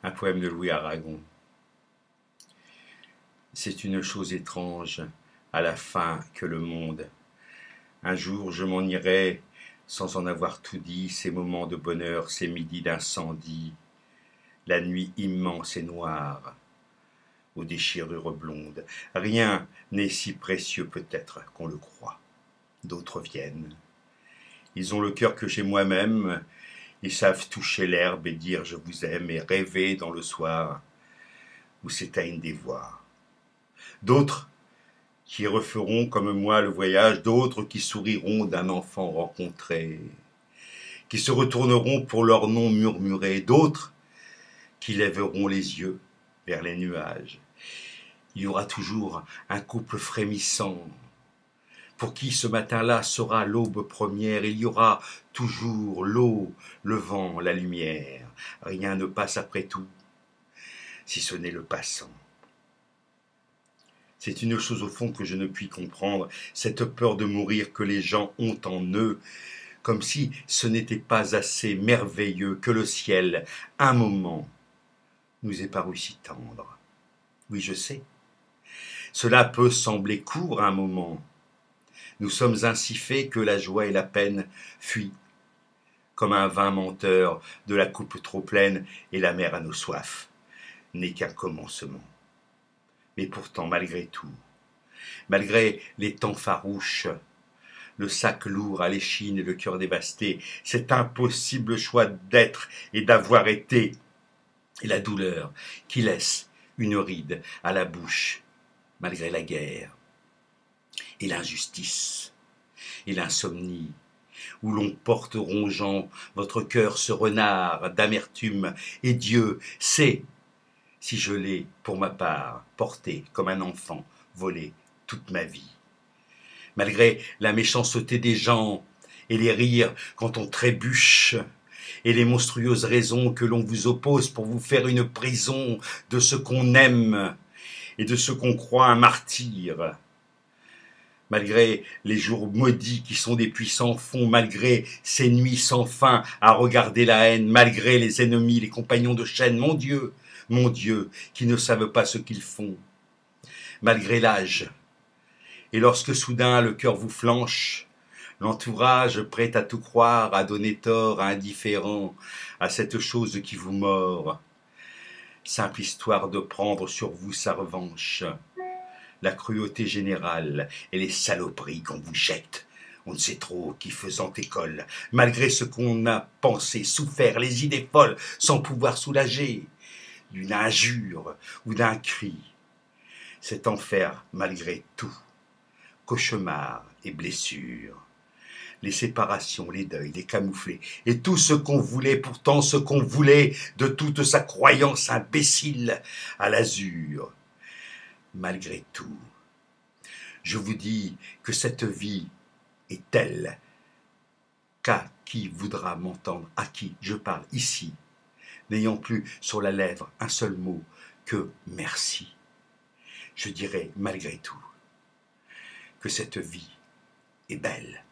Un poème de Louis Aragon. C'est une chose étrange, à la fin, que le monde. Un jour je m'en irai, sans en avoir tout dit, ces moments de bonheur, ces midis d'incendie, la nuit immense et noire, aux déchirures blondes. Rien n'est si précieux peut-être qu'on le croit. D'autres viennent. Ils ont le cœur que j'ai moi-même, ils savent toucher l'herbe et dire je vous aime et rêver dans le soir où s'éteignent des voix. D'autres qui referont comme moi le voyage, d'autres qui souriront d'un enfant rencontré, qui se retourneront pour leur nom murmuré, d'autres qui lèveront les yeux vers les nuages. Il y aura toujours un couple frémissant, pour qui ce matin-là sera l'aube première. Il y aura toujours l'eau, le vent, la lumière. Rien ne passe après tout, si ce n'est le passant. C'est une chose au fond que je ne puis comprendre, cette peur de mourir que les gens ont en eux, comme si ce n'était pas assez merveilleux que le ciel, un moment, nous ait paru si tendre. Oui, je sais. Cela peut sembler court un moment. Nous sommes ainsi faits que la joie et la peine fuient, comme un vin menteur de la coupe trop pleine, et la mer à nos soifs n'est qu'un commencement. Mais pourtant, malgré tout, malgré les temps farouches, le sac lourd à l'échine et le cœur dévasté, cet impossible choix d'être et d'avoir été, et la douleur qui laisse une ride à la bouche, malgré la guerre, et l'injustice, et l'insomnie, où l'on porte rongeant votre cœur ce renard d'amertume, et Dieu sait si je l'ai, pour ma part, porté comme un enfant, volé toute ma vie. Malgré la méchanceté des gens et les rires quand on trébuche, et les monstrueuses raisons que l'on vous oppose pour vous faire une prison de ce qu'on aime et de ce qu'on croit un martyr. Malgré les jours maudits qui sont des puissants fonds, malgré ces nuits sans fin à regarder la haine, malgré les ennemis, les compagnons de chaîne, mon Dieu, qui ne savent pas ce qu'ils font, malgré l'âge, et lorsque soudain le cœur vous flanche, l'entourage prêt à tout croire, à donner tort, à indifférent, à cette chose qui vous mord, simple histoire de prendre sur vous sa revanche, la cruauté générale et les saloperies qu'on vous jette, on ne sait trop qui faisant école, malgré ce qu'on a pensé, souffert, les idées folles, sans pouvoir soulager, d'une injure ou d'un cri, cet enfer malgré tout, cauchemar et blessures, les séparations, les deuils, les camouflés, et tout ce qu'on voulait, pourtant ce qu'on voulait, de toute sa croyance imbécile à l'azur, malgré tout. Je vous dis que cette vie est telle qu'à qui voudra m'entendre, à qui je parle ici, n'ayant plus sur la lèvre un seul mot que merci, je dirai malgré tout que cette vie est belle.